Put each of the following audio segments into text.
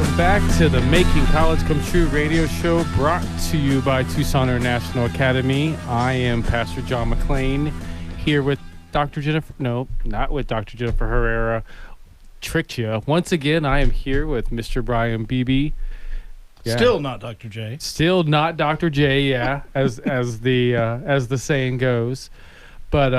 Welcome back to the Making College Come True radio show, brought to you by Tucson International Academy. I am Pastor John McClain, here with Dr. Jennifer, no, not with Dr. Jennifer Herrera. Tricked you. Once again, I am here with Mr. Brian Beebe. Yeah. Still not Dr. J. Still not Dr. J, yeah, as the saying goes. But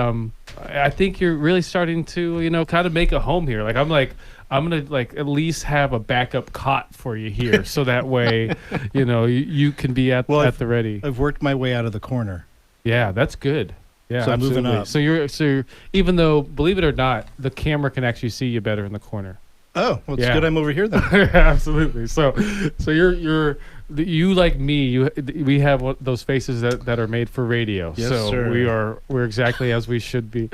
I think you're really starting to, kind of make a home here. I'm gonna at least have a backup cot for you here, so that way, you can be at the ready. I've worked my way out of the corner. Yeah, that's good. Yeah, so absolutely. Moving up. So you're even though, believe it or not, the camera can actually see you better in the corner. Oh, well, it's good I'm over here then. Absolutely. So you like me, we have those faces that are made for radio. Yes, so sir. we're exactly as we should be.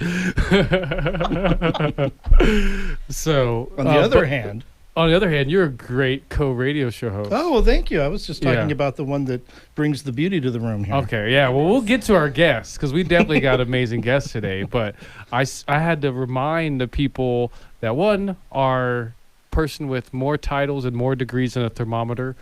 So on the other hand, you're a great co-radio show host. Oh, well, thank you. I was just talking about the one that brings the beauty to the room here. Okay, yeah. Well, we'll get to our guests because we definitely got amazing guests today. But I had to remind the people that our person with more titles and more degrees than a thermometer,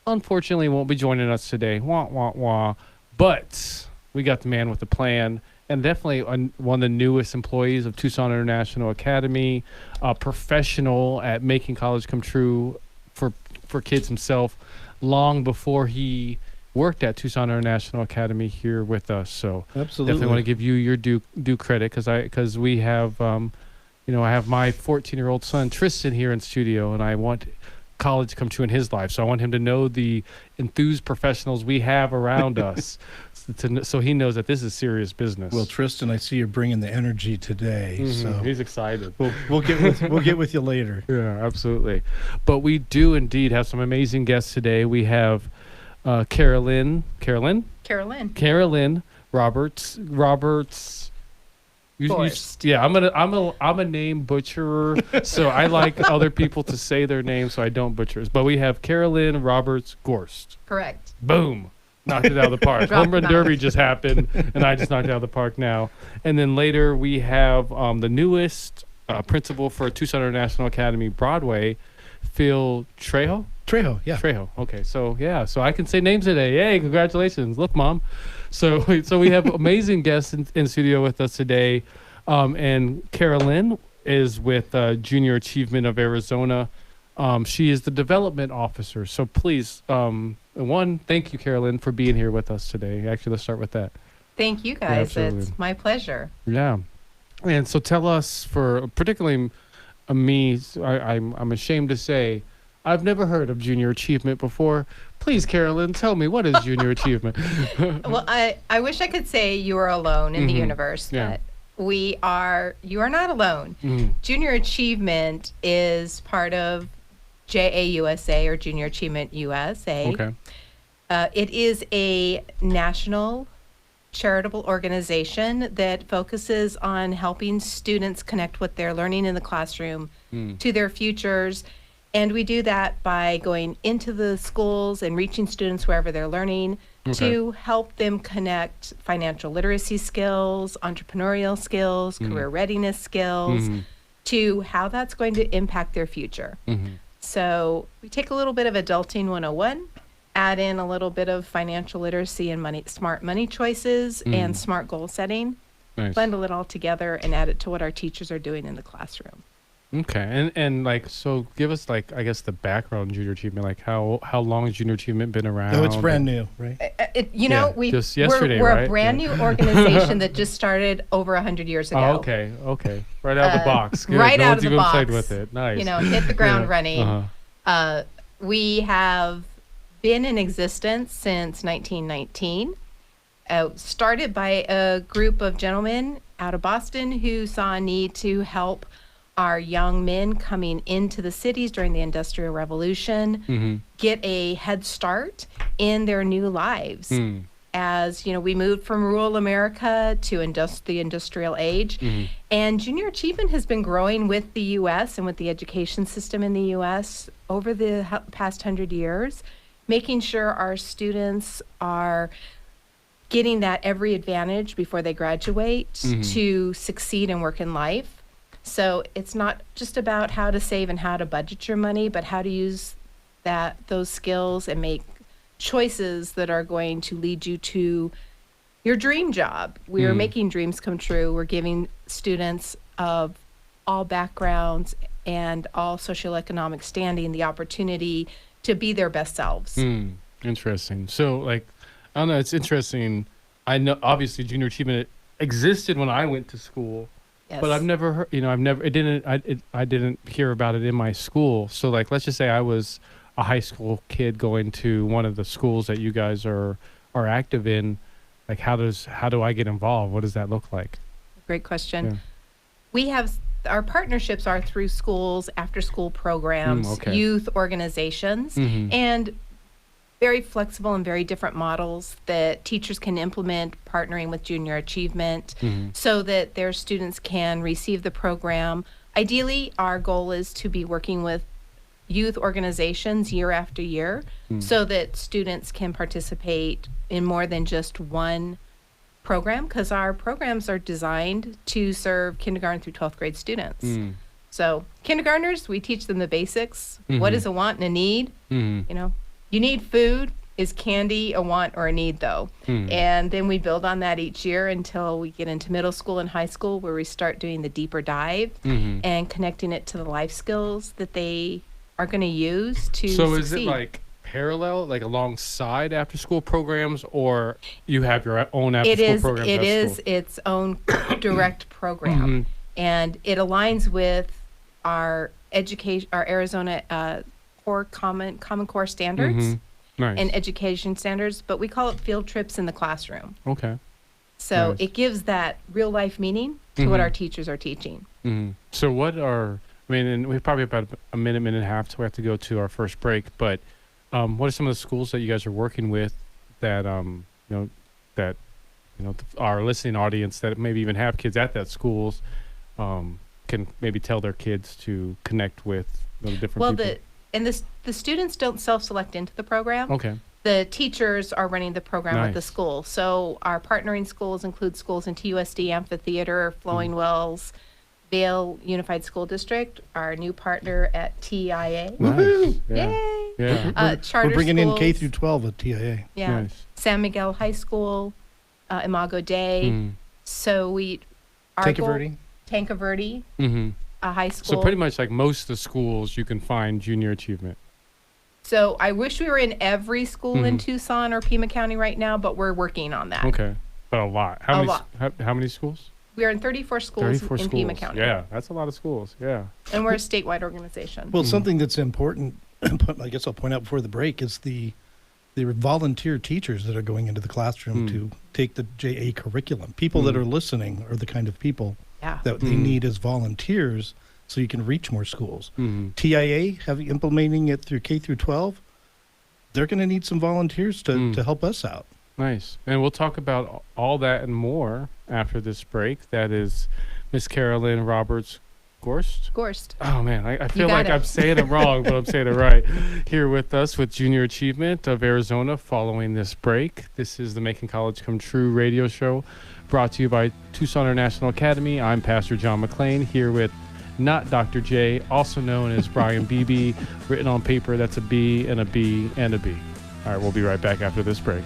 unfortunately, won't be joining us today. Wah, wah, wah. But we got the man with the plan, and definitely one of the newest employees of Tucson International Academy, a professional at making college come true for kids himself, long before he worked at Tucson International Academy here with us. So absolutely, definitely want to give you your due credit because we have, I have my 14-year-old son Tristan here in studio, and I want college to come true in his life. So I want him to know the enthused professionals we have around us, so he knows that this is serious business. Well, Tristan, I see you're bringing the energy today. Mm-hmm. So he's excited. We'll get with you later. Yeah, absolutely. But we do indeed have some amazing guests today. We have Carolyn Roberts. Gorst. I'm a name butcherer, so I like other people to say their names so I don't butcher it. But we have Carolyn Roberts Gorst. Correct. Boom. Knocked it out of the park. Home Run Derby just happened, and I just knocked it out of the park now. And then later we have the newest principal for Tucson International Academy Broadway, Phil Trejo. Trejo. Okay, so I can say names today. Yay, congratulations. Look, Mom. So we have amazing guests in studio with us today. And Carolyn is with Junior Achievement of Arizona. She is the development officer. So please, thank you, Carolyn, for being here with us today. Actually, let's start with that. Thank you, guys. Yeah, it's my pleasure. Yeah. And so tell us, for particularly me, I'm ashamed to say, I've never heard of Junior Achievement before. Please, Carolyn, tell me, what is Junior Achievement? Well, I wish I could say you are alone in the universe, but you are not alone. Mm-hmm. Junior Achievement is part of JAUSA, or Junior Achievement USA. Okay. It is a national charitable organization that focuses on helping students connect what they're learning in the classroom to their futures. And we do that by going into the schools and reaching students wherever they're learning to help them connect financial literacy skills, entrepreneurial skills, career readiness skills, to how that's going to impact their future. Mm-hmm. So we take a little bit of Adulting 101, add in a little bit of financial literacy and smart money choices and smart goal setting, blend it all together and add it to what our teachers are doing in the classroom. Okay, and so give us I guess the background Junior Achievement, how long has Junior Achievement been around? Oh, it's brand new, right? Just yesterday, we're right? a brand new organization that just started over 100 years ago. Oh, okay, right out of the box. Good. Right out of the box. Played with it. Nice. Hit the ground running. We have been in existence since 1919. Started by a group of gentlemen out of Boston who saw a need to help our young men coming into the cities during the Industrial Revolution get a head start in their new lives. As we moved from rural America to the industrial age, and Junior Achievement has been growing with the U.S. and with the education system in the U.S. over the past 100 years, making sure our students are getting that every advantage before they graduate to succeed and work in life. So it's not just about how to save and how to budget your money, but how to use those skills and make choices that are going to lead you to your dream job. We are making dreams come true. We're giving students of all backgrounds and all socioeconomic standing the opportunity to be their best selves. Interesting. So, like, I don't know, it's interesting. I know, obviously, junior achievement existed when I went to school, Yes. but I've never heard, I didn't hear about it in my school. So, like, let's just say I was a high school kid going to one of the schools that you guys are active in. Like, how do I get involved? What does that look like? Great question. Yeah. We have our partnerships are through schools, after school programs, okay. youth organizations, and very flexible and very different models that teachers can implement, partnering with junior achievement so that their students can receive the program. Ideally, our goal is to be working with youth organizations year after year so that students can participate in more than just one program, because our programs are designed to serve kindergarten through 12th grade students. So kindergartners, we teach them the basics. What is a want and a need? You know, you need food. Is candy a want or a need, though? And then we build on that each year until we get into middle school and high school, where we start doing the deeper dive and connecting it to the life skills that they are going to use to So succeed. is it like parallel, like alongside after school programs, or you have your own after school programs? It at is school? its own direct program, and it aligns with our education, our Arizona Common Core standards Nice. and education standards, but we call it field trips in the classroom. Okay. So Nice. it gives that real life meaning to what our teachers are teaching. So and we probably have about a minute and a half, so we have to go to our first break. But what are some of the schools that you guys are working with that our listening audience that maybe even have kids at that schools can maybe tell their kids to connect with the different people? The students don't self-select into the program. Okay. The teachers are running the program at the Nice. school. So our partnering schools include schools in TUSD, Amphitheater, Flowing Wells, Vail Unified School District, our new partner at TIA. Nice. Yeah. Yay! Yeah. Charter We're bringing in schools. K through 12 at TIA. Yeah. Nice. San Miguel High School, Imago Dei. So Tanca Verde High School. So pretty much like most of the schools, you can find junior achievement. So I wish we were in every school in Tucson or Pima County right now, but we're working on that. Okay. But a lot. How many schools? We are in 34 schools 34 in schools. Pima County. Yeah, that's a lot of schools. Yeah. And we're a statewide organization. Well, something that's important, I guess I'll point out before the break, is the volunteer teachers that are going into the classroom to take the JA curriculum. People that are listening are the kind of people Yeah. that they need as volunteers so you can reach more schools. TIA, implementing it through K through 12, they're going to need some volunteers to help us out. Nice. And we'll talk about all that and more after this break. That is Miss Carolyn Roberts Gorst. Gorst. Oh, man. I feel got like it. I'm saying it wrong, but I'm saying it right. Here with us with Junior Achievement of Arizona following this break. This is the Making College Come True radio show brought to you by Tucson International Academy. I'm Pastor John McClain here with Not Dr. J, also known as Brian Beebe. Written on paper, that's a B and a B and a B. All right, we'll be right back after this break.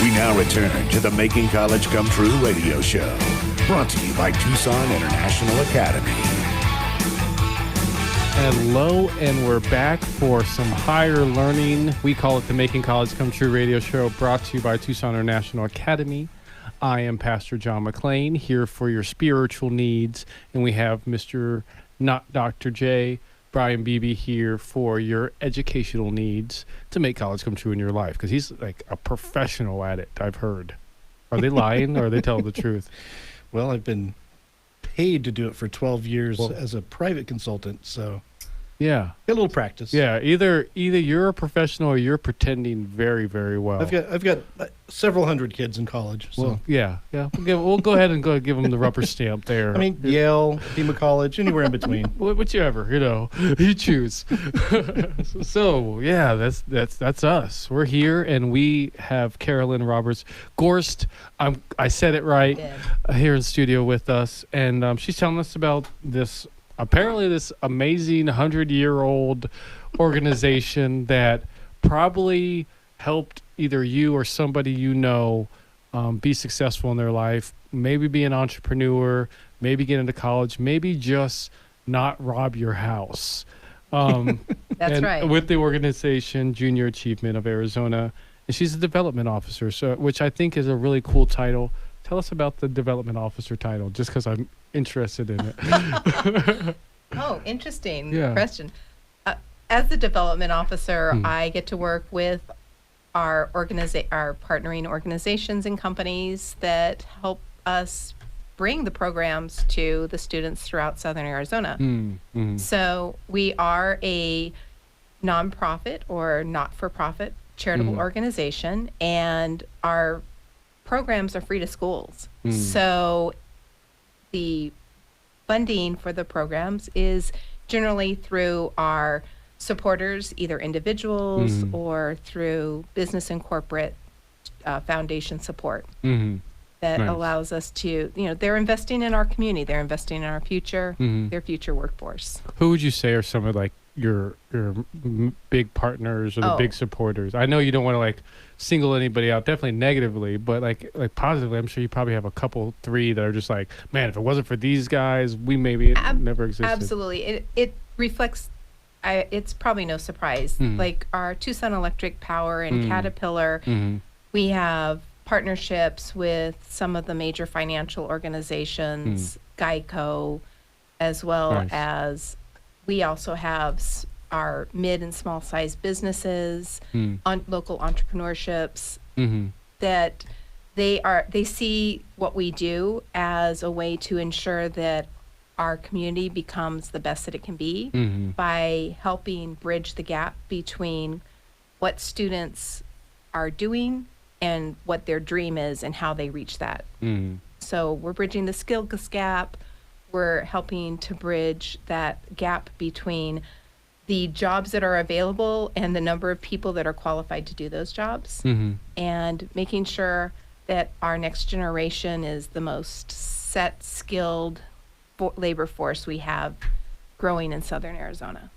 We now return to the Making College Come True radio show, brought to you by Tucson International Academy. Hello, and we're back for some higher learning. We call it the Making College Come True radio show, brought to you by Tucson International Academy. I am Pastor John McClain, here for your spiritual needs, and we have Mr. Not Dr. J, Brian Beebe, here for your educational needs to make college come true in your life, because he's like a professional at it, I've heard. Are they lying or are they telling the truth? Well, I've been paid to do it for 12 years as a private consultant, so Yeah. Get a little practice. Yeah. Either you're a professional or you're pretending very, very well. I've got several hundred kids in college. So. Well, yeah. We'll go ahead and give them the rubber stamp there. I mean, Yale, Pima College, anywhere in between. Whichever, you choose. So yeah, that's us. We're here, and we have Carolyn Roberts Gorst. I said it right. Here in studio with us, and she's telling us about this amazing 100-year-old organization that probably helped either you or somebody be successful in their life, maybe be an entrepreneur, maybe get into college, maybe just not rob your house. That's right. With the organization Junior Achievement of Arizona, and she's a development officer, which I think is a really cool title. Tell us about the development officer title, just because I'm interested in it. Oh, interesting Yeah. question. As the development officer, I get to work with our partnering organizations and companies that help us bring the programs to the students throughout Southern Arizona. So we are a nonprofit or not-for-profit charitable organization, and our programs are free to schools. So the funding for the programs is generally through our supporters, either individuals or through business and corporate foundation support. That Nice. allows us to, they're investing in our community, they're investing in our future, their future workforce. Who would you say are some of your big partners or the big supporters? I know you don't want to single anybody out, definitely negatively, but like positively, I'm sure you probably have a couple, 3 that are just like, man, if it wasn't for these guys, we maybe never existed. Absolutely. It reflects, it's probably no surprise, like our Tucson Electric Power and Caterpillar, we have partnerships with some of the major financial organizations, Geico, as well Nice. as we also have our mid and small sized businesses, local entrepreneurships, that they see what we do as a way to ensure that our community becomes the best that it can be by helping bridge the gap between what students are doing and what their dream is and how they reach that. So we're bridging the skills gap. We're helping to bridge that gap between the jobs that are available and the number of people that are qualified to do those jobs, and making sure that our next generation is the most skilled labor force we have growing in Southern Arizona.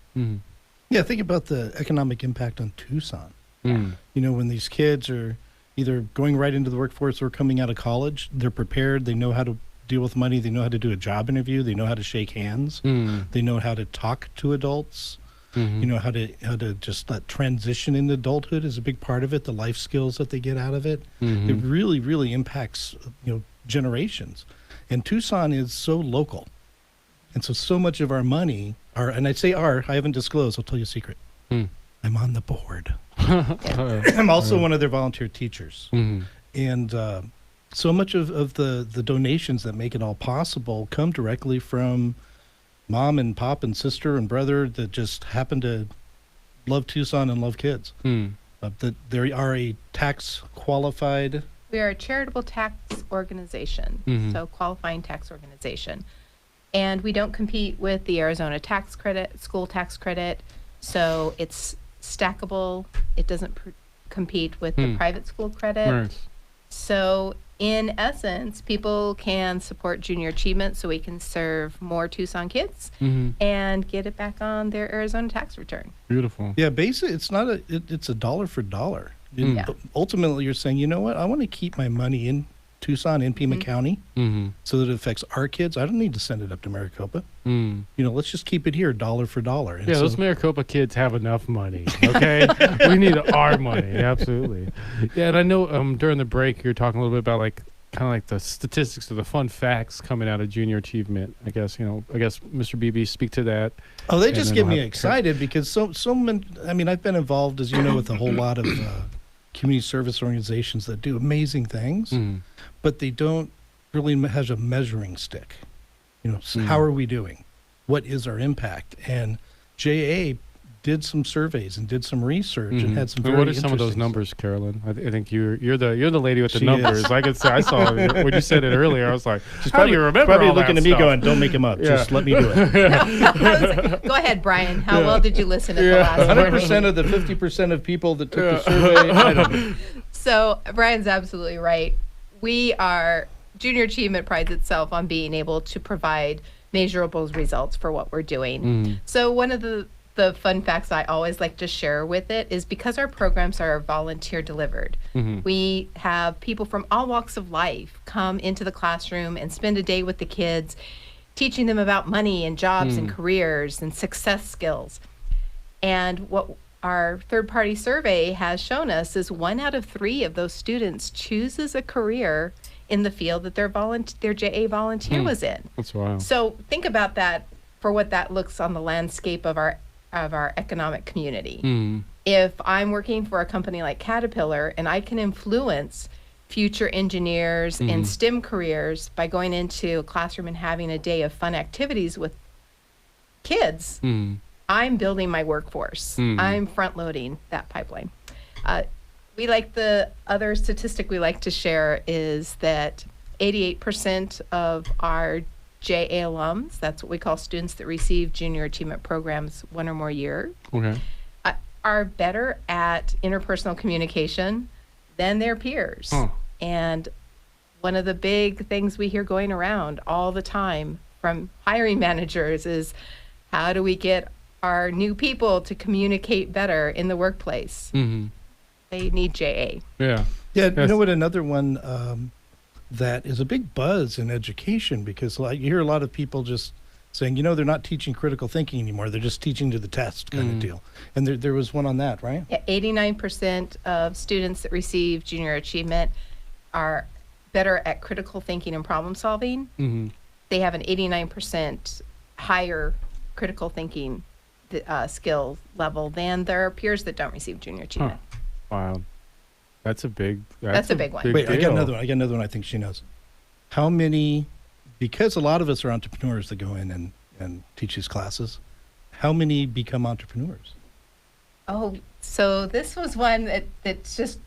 Yeah, think about the economic impact on Tucson. When these kids are either going right into the workforce or coming out of college, they're prepared, they know how to deal with money, they know how to do a job interview, they know how to shake hands, they know how to talk to adults, how to just that transition into adulthood is a big part of it, the life skills that they get out of it. It really, really impacts generations. And Tucson is so local. And so much of our money, and I say I haven't disclosed, I'll tell you a secret. I'm on the board. I'm also one of their volunteer teachers. And so much of the donations that make it all possible come directly from mom and pop and sister and brother that just happen to love Tucson and love kids. That they are a tax qualified. We are a charitable tax organization, so qualifying tax organization. And we don't compete with the Arizona tax credit, school tax credit. So it's stackable. It doesn't compete with the private school credit. Right. So in essence, people can support Junior Achievement so we can serve more Tucson kids and get it back on their Arizona tax return. Beautiful. Yeah, basically, it's a dollar for dollar. Yeah. Ultimately, you're saying, you know what? I want to keep my money in Tucson, in Pima County, so that it affects our kids. I don't need to send it up to Maricopa. Let's just keep it here, dollar for dollar. And Those Maricopa kids have enough money, okay? We need our money, absolutely. Yeah, and I know during the break you were talking a little bit about kind of like the statistics or the fun facts coming out of Junior Achievement. I guess Mr. BB, speak to that. Oh, they just get me excited because so many, I've been involved, as you know, with a whole lot of community service organizations that do amazing things, but they don't really have a measuring stick. So how are we doing? What is our impact? And JA did some surveys and did some research and had some very What are some of those interesting numbers, Carolyn? I think you're the lady with the She numbers. is. I could say I saw it when you said it earlier. I was like, She's how do you remember probably all looking that at me stuff? going, don't make them up. Yeah. Just let me do it. Go ahead, Brian. How well did you listen at the last one? 100% of the 50% of people that took the survey. I don't know. So Brian's absolutely right. Junior Achievement prides itself on being able to provide measurable results for what we're doing. So one of the fun facts I always like to share with it is because our programs are volunteer delivered, we have people from all walks of life come into the classroom and spend a day with the kids, teaching them about money and jobs and careers and success skills. And what our third-party survey has shown us is 1 out of 3 of those students chooses a career in the field that their JA volunteer was in. That's wild. So think about that for what that looks on the landscape of our economic community. If I'm working for a company like Caterpillar and I can influence future engineers and STEM careers by going into a classroom and having a day of fun activities with kids, I'm building my workforce. I'm front loading that pipeline. The other statistic we like to share is that 88% of our JA alums, that's what we call students that receive junior achievement programs 1 or more year, are better at interpersonal communication than their peers. And one of the big things we hear going around all the time from hiring managers is, how do we get our new people to communicate better in the workplace? They need JA. Yeah. Yeah, you know what? Another one that is a big buzz in education, because you hear a lot of people just saying, they're not teaching critical thinking anymore. They're just teaching to the test kind of deal. And there was one on that, right? Yeah, 89% of students that receive junior achievement are better at critical thinking and problem solving. They have an 89% higher critical thinking skill level than their peers that don't receive junior achievement. Wow. That's a big one. Wait, I got another one I think she knows. How many, because a lot of us are entrepreneurs that go in and teach these classes, how many become entrepreneurs? Oh, so this was one that just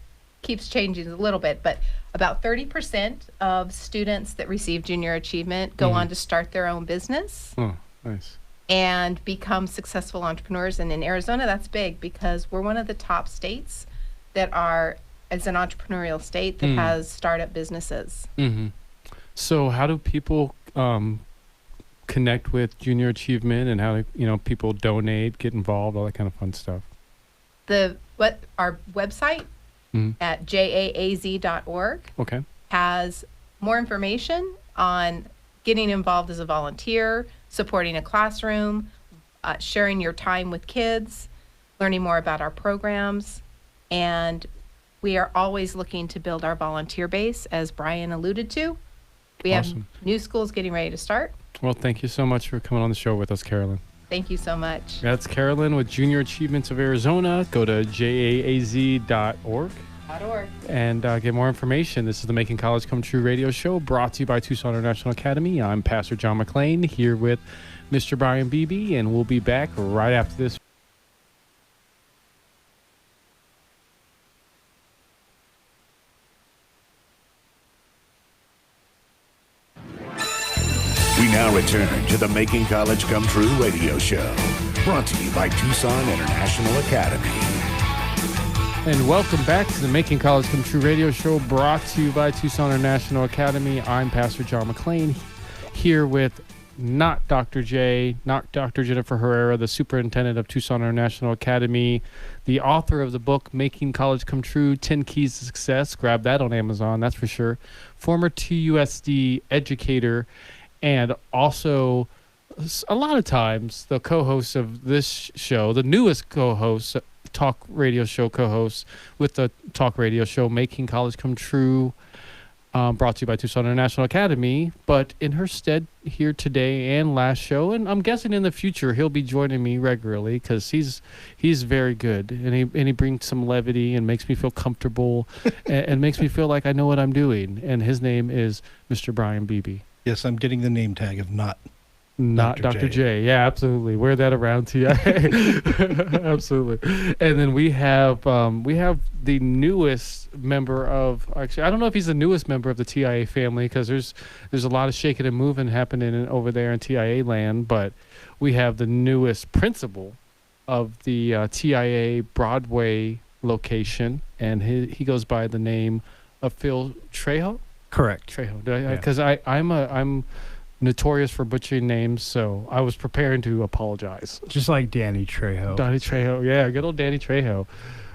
keeps changing a little bit, but about 30% of students that receive junior achievement go on to start their own business. Oh, nice. And become successful entrepreneurs. And in Arizona, that's big because we're one of the top states that as an entrepreneurial state that has startup businesses. So how do people connect with junior achievement, and how do people donate, get involved, all that kind of fun stuff? Our website at jaaz.org has more information on getting involved as a volunteer, supporting a classroom, sharing your time with kids, learning more about our programs. And we are always looking to build our volunteer base, as Brian alluded to. We have new schools getting ready to start. Well, thank you so much for coming on the show with us, Carolyn. Thank you so much. That's Carolyn with Junior Achievements of Arizona. Go to jaaz.org and get more information. This is the Making College Come True radio show, brought to you by Tucson International Academy. I'm Pastor John McClain, here with Mr. Brian Beebe, and we'll be back right after this. We now return to the Making College Come True radio show, brought to you by Tucson International Academy. And welcome back to the Making College Come True radio show, brought to you by Tucson International Academy. I'm Pastor John McClain, here with not Dr. J, not Dr. Jennifer Herrera, the superintendent of Tucson International Academy, the author of the book Making College Come True, 10 Keys to Success. Grab that on Amazon, that's for sure. Former TUSD educator, and also a lot of times the co-host of this show, the newest co-host, talk radio show co-host with the talk radio show Making College Come True, brought to you by Tucson International Academy. But in her stead here today and last show, and I'm guessing in the future he'll be joining me regularly, because he's very good, and he brings some levity and makes me feel comfortable and makes me feel like I know what I'm doing. And his name is Mr. Brian Beebe. Yes, I'm getting the name tag of not Not Dr. J. Yeah, absolutely. Wear that around TIA. Absolutely. And then we have the newest member of, actually, I don't know if he's the newest member of the TIA family, because there's a lot of shaking and moving happening over there in TIA land, but we have the newest principal of the TIA Broadway location, and he goes by the name of Phil Trejo. Correct. Trejo. Because I'm notorious for butchering names, so I was preparing to apologize. Just like Danny Trejo. Danny Trejo, yeah, good old Danny Trejo.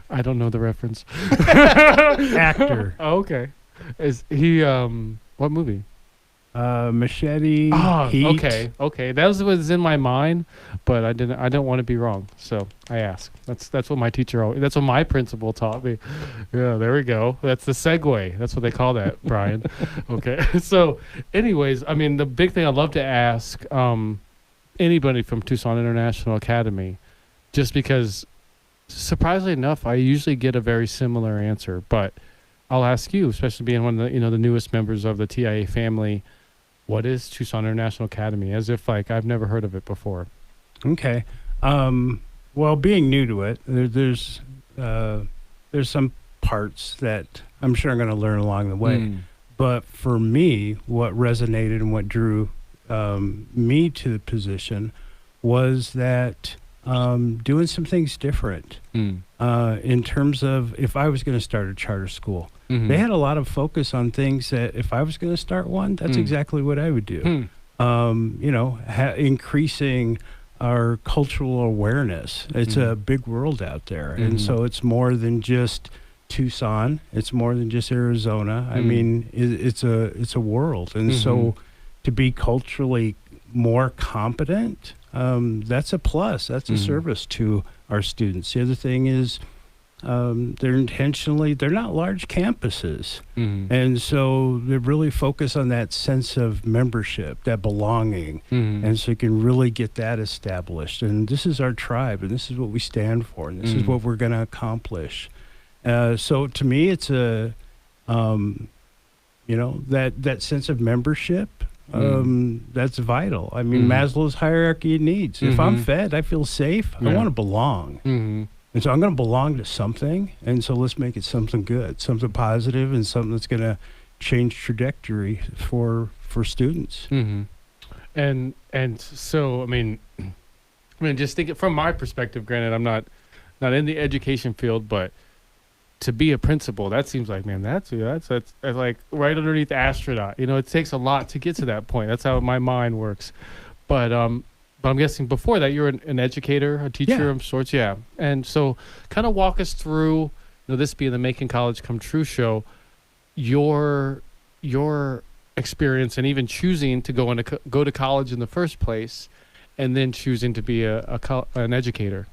I don't know the reference. Actor. Oh, okay. Is he what movie? Machete. Heat. Heat. Okay. That was in my mind, but I don't want to be wrong, so I ask. That's what my teacher that's what my principal taught me. Yeah, there we go. That's the segue. That's what they call that, Brian. Okay. So, anyways, I mean, the big thing I'd love to ask anybody from Tucson International Academy, just because, surprisingly enough, I usually get a very similar answer, but I'll ask you, especially being one of the newest members of the TIA family. What is Tucson International Academy? As if I've never heard of it before. Okay. Well, being new to it, there's some parts that I'm sure I'm going to learn along the way. But for me, what resonated and what drew me to the position was that doing some things different in terms of if I was going to start a charter school. They had a lot of focus on things that if I was going to start one, that's exactly what I would do. Increasing our cultural awareness. It's a big world out there. And so it's more than just Tucson. It's more than just Arizona. I mean, it's a world. And so to be culturally more competent, that's a plus. That's a service to our students. The other thing is they're not large campuses. And so they really focus on that sense of membership, that belonging. And so you can really get that established. And this is our tribe, and this is what we stand for, and this is what we're going to accomplish. So to me, it's that sense of membership. That's vital. I mean, Maslow's hierarchy of needs. If I'm fed, I feel safe. I want to belong. And so I'm going to belong to something. And so let's make it something good, something positive, and something that's going to change trajectory for students. And so, I mean, just thinking from my perspective, granted, I'm not in the education field, but to be a principal, that seems like, man, that's like right underneath astronaut. It takes a lot to get to that point. That's how my mind works. But I'm guessing before that you're an educator, a teacher of sorts. Yeah. And so kind of walk us through, this being the Making College Come True show, your experience and even choosing to go to college in the first place, and then choosing to be an educator.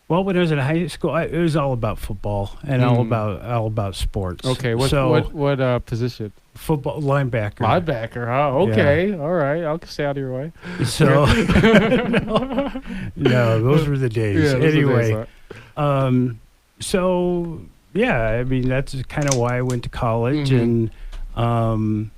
Well, when I was in high school, it was all about football and all about sports. Okay, what position? Football linebacker. Linebacker. Oh, okay, all right. I'll stay out of your way. So, no, those were the days. Yeah, anyway, so yeah, I mean that's kind of why I went to college, and it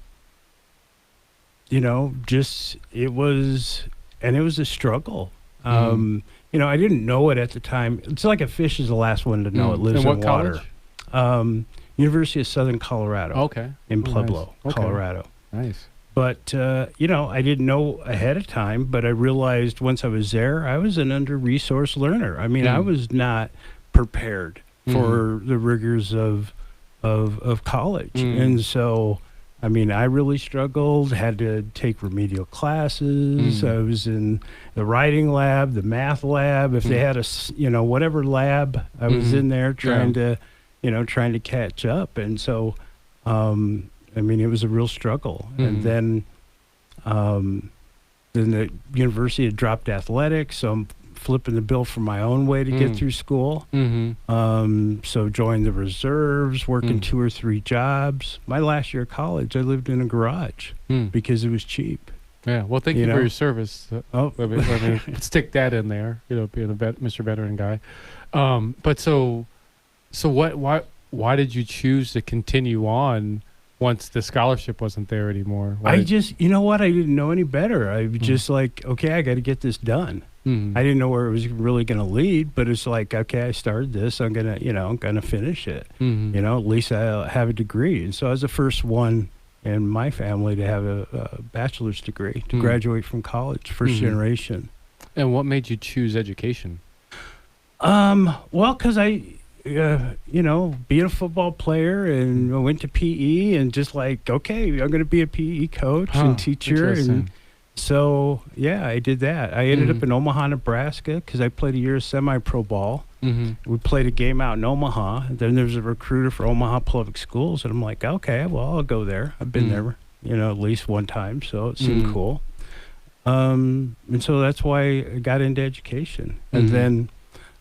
was a struggle. I didn't know it at the time. It's like a fish is the last one to know it lives in water. College? University of Southern Colorado. Okay. In Pueblo, nice. Colorado. Nice. But, I didn't know ahead of time, but I realized once I was there, I was an under-resourced learner. I mean, I was not prepared for the rigors of college. And so, I mean, I really struggled, had to take remedial classes. I was in the writing lab, the math lab. If they had whatever lab, I was in there trying to catch up. And so, I mean, it was a real struggle. And then the university had dropped athletics, so I'm flipping the bill for my own way to get through school. So joined the reserves, working 2 or 3 jobs. My last year of college, I lived in a garage because it was cheap. Yeah, well, thank you for your service. I mean, stick that in there, being Mr. Veteran guy. But so why did you choose to continue on once the scholarship wasn't there anymore? I just, you know what? I didn't know any better. I was just like, okay, I got to get this done. I didn't know where it was really going to lead, but it's like, okay, I started this. I'm going to, I'm going to finish it. At least I'll have a degree. And so I was the first one in my family to have a bachelor's degree, to graduate from college, first generation. And what made you choose education? Well, because I, being a football player, and I went to PE, and just like, okay, I'm going to be a PE coach and teacher. And so, yeah, I did that. I ended up in Omaha, Nebraska, because I played a year of semi-pro ball. We played a game out in Omaha. Then there was a recruiter for Omaha Public Schools, and I'm like, okay, well, I'll go there. I've been there, at least one time, so it seemed cool. And so that's why I got into education. And then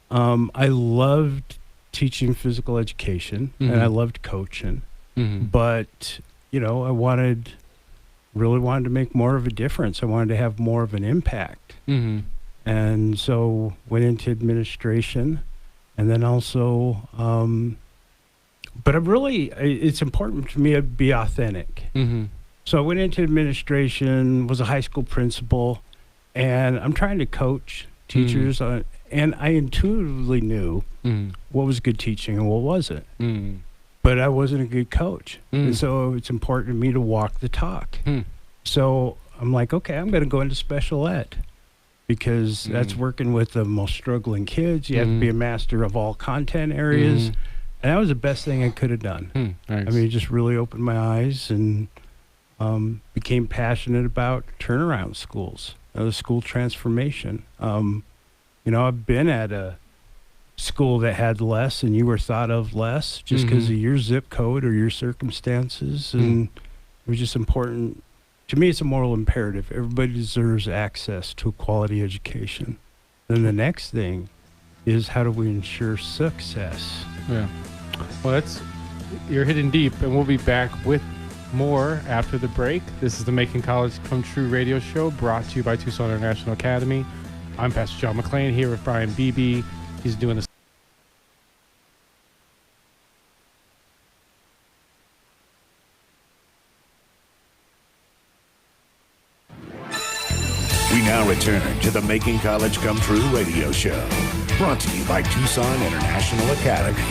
I loved teaching physical education, and I loved coaching. But, I really wanted to make more of a difference. I wanted to have more of an impact. And so went into administration, and then also, but it's important to me to be authentic. So I went into administration, was a high school principal, and I'm trying to coach teachers, and I intuitively knew what was good teaching and what wasn't. But I wasn't a good coach. And so it's important to me to walk the talk. So I'm like, okay, I'm going to go into special ed, because that's working with the most struggling kids. You have to be a master of all content areas. And that was the best thing I could have done. Nice. I mean, it just really opened my eyes, and became passionate about turnaround schools, the school transformation. I've been at a school that had less, and you were thought of less just because of your zip code or your circumstances. And it was just important. To me, it's a moral imperative. Everybody deserves access to a quality education. Then the next thing is, how do we ensure success? Yeah. Well, you're hitting deep, and we'll be back with more after the break. This is the Making College Come True radio show, brought to you by Tucson International Academy. I'm Pastor John McClain, here with Brian Beebe. He's doing this. We now return to the Making College Come True radio show, brought to you by Tucson International Academy.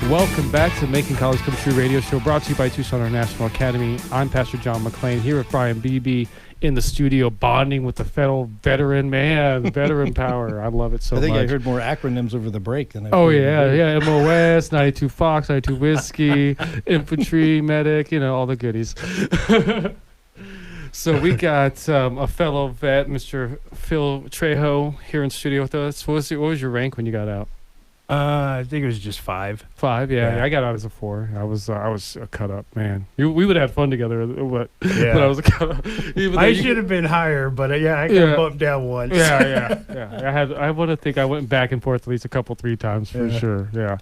Welcome back to the Making College Come True radio show, brought to you by Tucson International Academy. I'm Pastor John McClain, here with Brian Beebe in the studio, bonding with the fellow veteran man, veteran power. I love it so much. I think I heard more acronyms over the break than I Oh, yeah. MOS, 92 Fox, 92 Whiskey, Infantry, Medic, all the goodies. So we got a fellow vet, Mr. Phil Trejo, here in studio with us. What was your rank when you got out? I think it was just 5. 5, yeah. I got out as a 4. I was a cut up, man. We would have had fun together, but I was a cut up. I should have been higher, but I got bumped down once. Yeah. I want to think I went back and forth at least 3 times for sure. Yeah,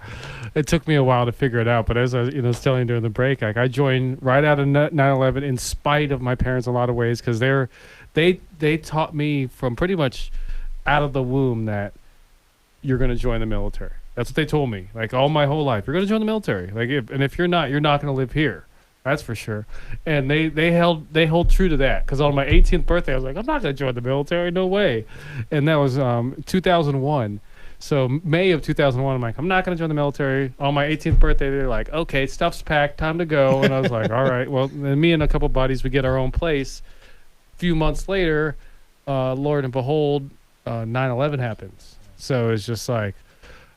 it took me a while to figure it out, but as I was telling you during the break, I joined right out of 9/11 in spite of my parents in a lot of ways, because they taught me from pretty much out of the womb that you're going to join the military. That's what they told me. Like, all my whole life, you're going to join the military. Like, if you're not going to live here. That's for sure. And they hold true to that. Because on my 18th birthday, I was like, I'm not going to join the military. No way. And that was 2001. So May of 2001, I'm like, I'm not going to join the military. On my 18th birthday, they're like, okay, stuff's packed, time to go. And I was like, all right. Well, then me and a couple buddies, we get our own place. A few months later, Lord and behold, 9/11 happens. So it's just like,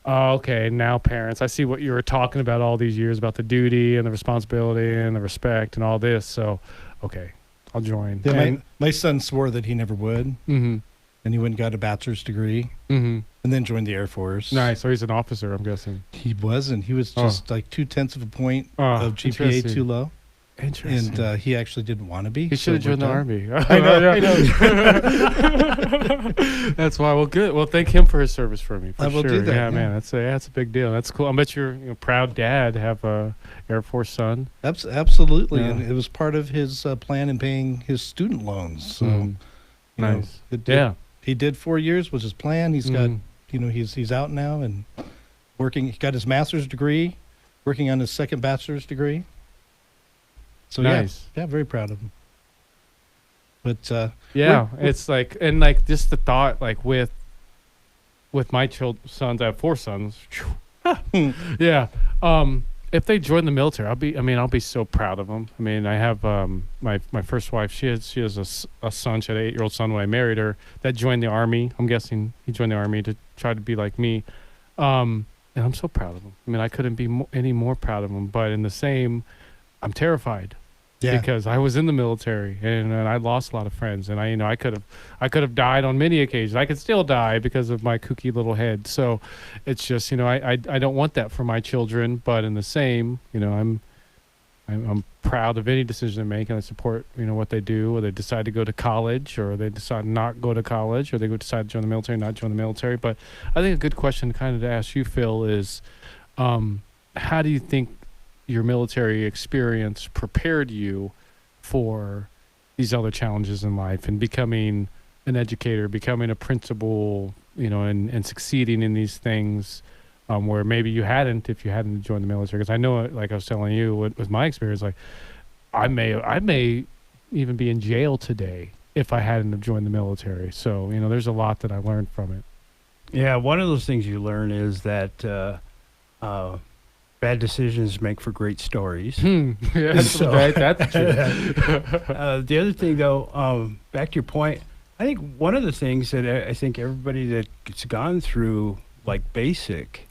oh, okay, now parents, I see what you were talking about all these years about the duty and the responsibility and the respect and all this. So, okay, I'll join. Yeah, my son swore that he never would. And he went and got a bachelor's degree and then joined the Air Force. Nice. So he's an officer, I'm guessing. He wasn't. He was just like 0.2 of a point of GPA too low. Interesting. And he actually didn't want to be. He should have joined the Army. I know. That's why. Well, good. Well, thank him for his service for me. For I will sure. do that. Yeah, man. That's a big deal. That's cool. I bet you're a proud dad to have a Air Force son. Absolutely. Yeah. And it was part of his plan in paying his student loans. So, nice. He did 4 years was his plan. He's got, he's out now and working. He got his master's degree. working on his second bachelor's degree. So Nice. yeah, very proud of him. But Yeah, it's like, and like just the thought, like with my sons, I have 4 sons. Yeah. If they join the military, I'll be so proud of them. I mean, I have my first wife. She has a son. She had an 8-year-old son when I married her that joined the Army. I'm guessing he joined the Army to try to be like me. And I'm so proud of him. I mean, I couldn't be any more proud of him. But in the same, I'm terrified. yeah, Because I was in the military and I lost a lot of friends, and I could have died on many occasions. I could still die because of my kooky little head. So it's just, I don't want that for my children, but in the same, I'm proud of any decision they make, and I support what they do, or they decide to go to college, or they decide not go to college, or they decide to join the military, not join the military. But I think a good question kind of to ask you, Phil, is how do you think your military experience prepared you for these other challenges in life and becoming an educator, becoming a principal, and succeeding in these things where maybe you hadn't if you hadn't joined the military? Because I know, like I was telling you, with my experience, like I may even be in jail today if I hadn't have joined the military. So, there's a lot that I learned from it. Yeah, one of those things you learn is that bad decisions make for great stories. Yeah, that's right. That's true. The other thing, though, back to your point, I think one of the things that I think everybody that's gone through, like basic,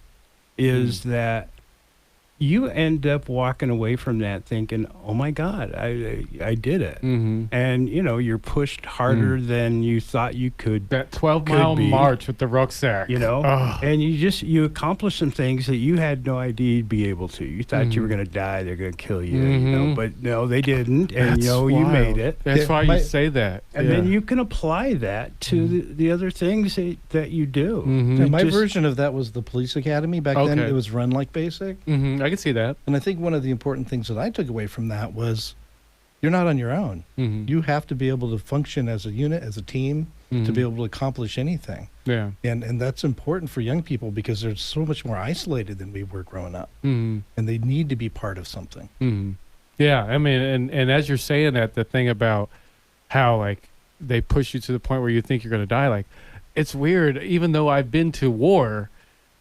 is that you end up walking away from that thinking, oh my God, I did it. Mm-hmm. And, you're pushed harder than you thought you could. That 12-mile march with the rucksack. And you accomplish some things that you had no idea you'd be able to. You thought you were going to die, they're going to kill you, but no, they didn't. And, you made it. That's why you say that. And then you can apply that to the other things that you do. Mm-hmm. yeah, my version of that was the police academy. Back then, it was run like basic. Mm-hmm. I can see that. And I think one of the important things that I took away from that was you're not on your own. Mm-hmm. You have to be able to function as a unit, as a team, to be able to accomplish anything. Yeah. And that's important for young people because they're so much more isolated than we were growing up. Mm-hmm. And they need to be part of something. Mm-hmm. Yeah, I mean, and as you're saying that, the thing about how, like, they push you to the point where you think you're going to die, like, it's weird. Even though I've been to war,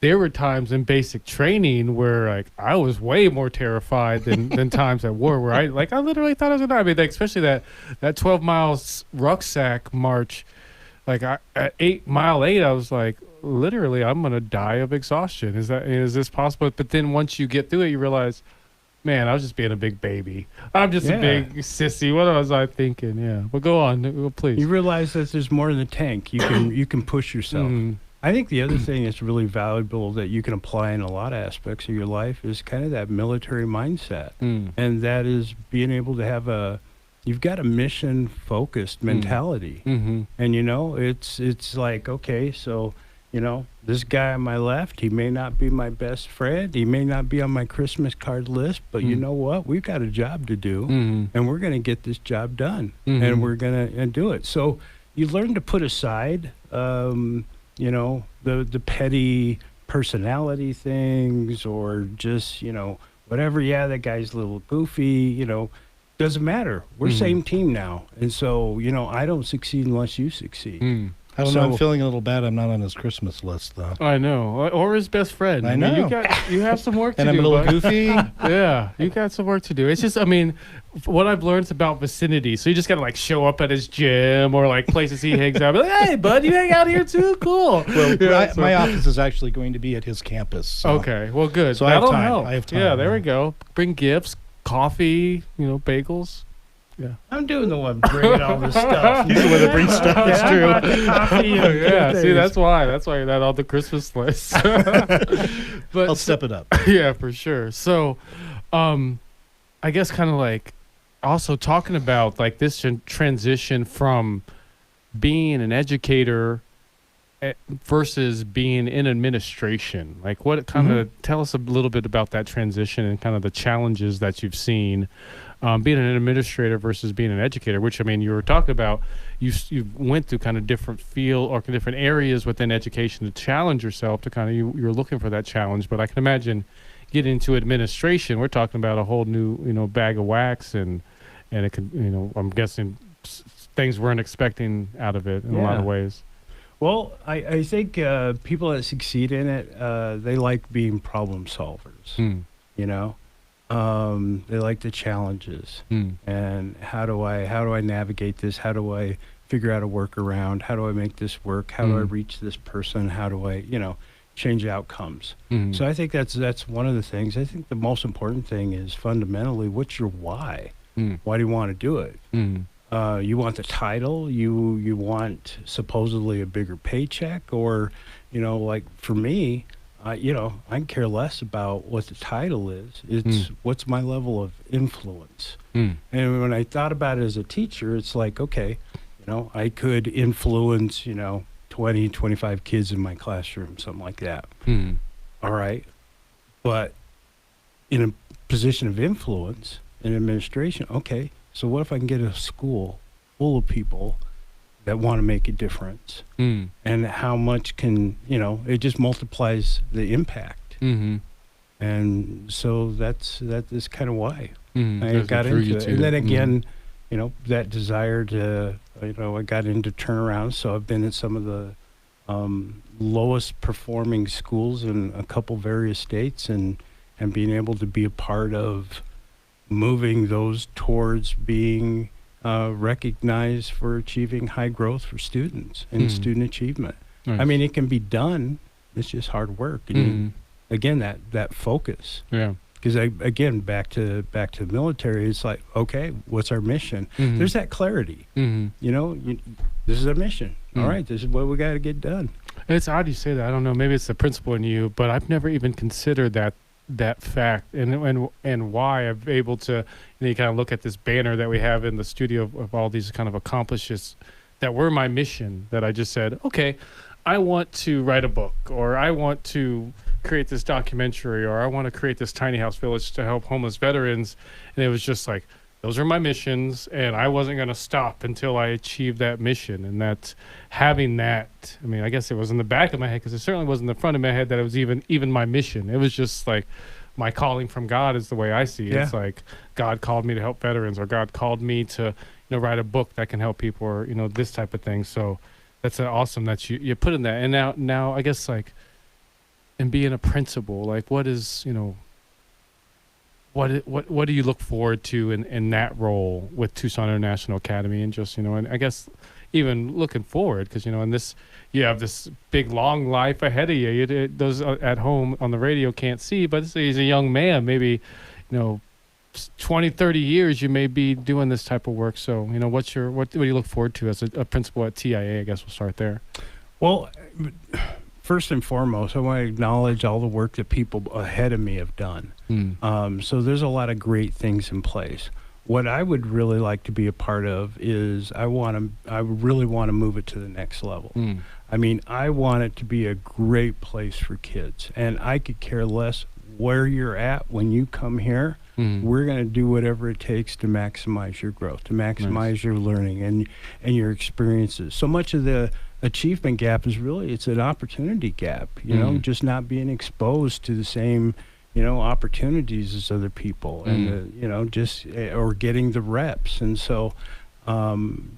there were times in basic training where, like, I was way more terrified than times at war where I literally thought I was going to die. I mean, like, especially that 12 miles rucksack march, like, at mile 8, I was like, literally, I'm going to die of exhaustion. Is this possible? But then once you get through it, you realize, man, I was just being a big baby. I'm just a big sissy. What was I thinking? Yeah. Well, go on, please. You realize that there's more in the tank. You can push yourself. Mm-hmm. I think the other thing that's really valuable that you can apply in a lot of aspects of your life is kind of that military mindset. And that is being able to have you've got a mission-focused mentality. Mm-hmm. And, it's like, okay, so, this guy on my left, he may not be my best friend. He may not be on my Christmas card list, but you know what? We've got a job to do, and we're going to get this job done, and we're going to do it. So you learn to put aside, the petty personality things or just, whatever. Yeah, that guy's a little goofy, doesn't matter. We're same team now. And so, I don't succeed unless you succeed. I don't know. I'm feeling a little bad. I'm not on his Christmas list, though. I know. Or his best friend. I know. You have some work to do. And I'm a little goofy. Yeah, you got some work to do. It's just, I mean, what I've learned is about vicinity. So you just got to, like, show up at his gym or, like, places he hangs out. Be like, hey, bud, you hang out here too? Cool. Well, my office is actually going to be at his campus. So. Okay, well, good. So That'll I have time. help. I have time. Yeah, there we go. Bring gifts, coffee, bagels. Yeah. I'm doing the one bringing all this stuff. He's the one that brings stuff. It's true. Coffee Yeah, see, that's why you're not on the Christmas list. But I'll step it up. Yeah, for sure. So, I guess kind of like also talking about like this transition from being an educator versus being in administration. Like, what kind of tell us a little bit about that transition and kind of the challenges that you've seen. Being an administrator versus being an educator, which, I mean, you were talking about, you went through kind of different field or different areas within education to challenge yourself to kind of, you're looking for that challenge. But I can imagine get into administration, we're talking about a whole new, bag of wax, and it could, I'm guessing things weren't expecting out of it in a lot of ways. Well, I think people that succeed in it, they like being problem solvers. They like the challenges. And how do I navigate this? How do I figure out a workaround? How do I make this work? How do I reach this person? How do I, change outcomes? So I think that's one of the things. I think the most important thing is fundamentally, what's your why? Why do you want to do it? You want the title? You want supposedly a bigger paycheck? Or, like for me, I can care less about what the title is. It's what's my level of influence. And when I thought about it as a teacher, it's like, okay, I could influence, 20, 25 kids in my classroom, something like that. All right. But in a position of influence in administration, okay, so what if I can get a school full of people that want to make a difference? And how much can, it just multiplies the impact. And so that is kind of why I got into it. And then again, that desire to, I got into turnarounds. So I've been at some of the lowest performing schools in a couple various states, and being able to be a part of moving those towards being recognized for achieving high growth for students and student achievement. Nice. I mean, it can be done. It's just hard work. And again, that focus. Yeah. Because again, back to the military, it's like, okay, what's our mission? There's that clarity. This is our mission. All right, this is what we got to get done. It's odd you say that. I don't know. Maybe it's the principle in you, but I've never even considered that fact and why I'm able to. You kind of look at this banner that we have in the studio of all these kind of accomplishments that were my mission. That I just said, okay, I want to write a book, or I want to create this documentary, or I want to create this tiny house village to help homeless veterans. And it was just like, those are my missions, and I wasn't going to stop until I achieved that mission. And that's having that, I mean, I guess it was in the back of my head, because it certainly wasn't in the front of my head that it was even my mission. It was just like my calling from God is the way I see it. Yeah. It's like God called me to help veterans, or God called me to, write a book that can help people, or, this type of thing. So that's awesome that you put in that. And now I guess, like, and being a principal, like, what is, what do you look forward to in that role with Tucson International Academy? And just, and I guess even looking forward, because, in this, you have this big, long life ahead of you. Those at home on the radio can't see, but he's a young man, maybe, 20, 30 years, you may be doing this type of work. So, what do you look forward to as a principal at TIA? I guess we'll start there. Well, first and foremost, I want to acknowledge all the work that people ahead of me have done. So there's a lot of great things in place. What I would really like to be a part of is I really want to move it to the next level. I mean, I want it to be a great place for kids, and I could care less where you're at when you come here. We're going to do whatever it takes to maximize your growth, to maximize your learning and your experiences. So much of the achievement gap is really, it's an opportunity gap, just not being exposed to the same, opportunities as other people, and, just, or getting the reps. And so, I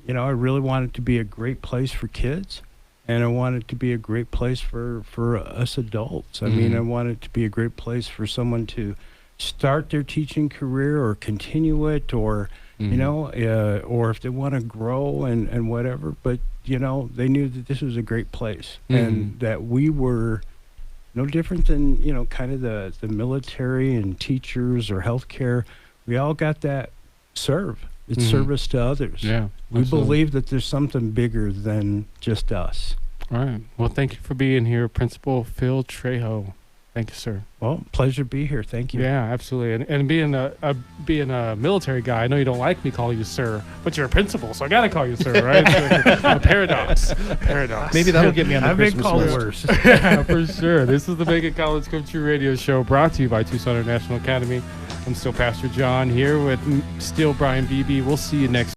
really want it to be a great place for kids, and I want it to be a great place for us adults. I mean, I want it to be a great place for someone to start their teaching career or continue it, or, or if they want to grow and whatever, but, they knew that this was a great place, and that we were no different than, kind of the military and teachers or healthcare. We all got that serve. It's service to others. Yeah, we believe that there's something bigger than just us. All right. Well, thank you for being here, Principal Phil Trejo. Thank you, sir. Well, pleasure to be here. Thank you. Yeah, absolutely. And being a military guy, I know you don't like me calling you sir, but you're a principal, so I got to call you sir, right? A paradox. Maybe that'll get me on the Christmas called list. Worse. Yeah, for sure. This is the Making College Come True radio show, brought to you by Tucson International Academy. I'm still Pastor John here with still Brian Beebe. We'll see you next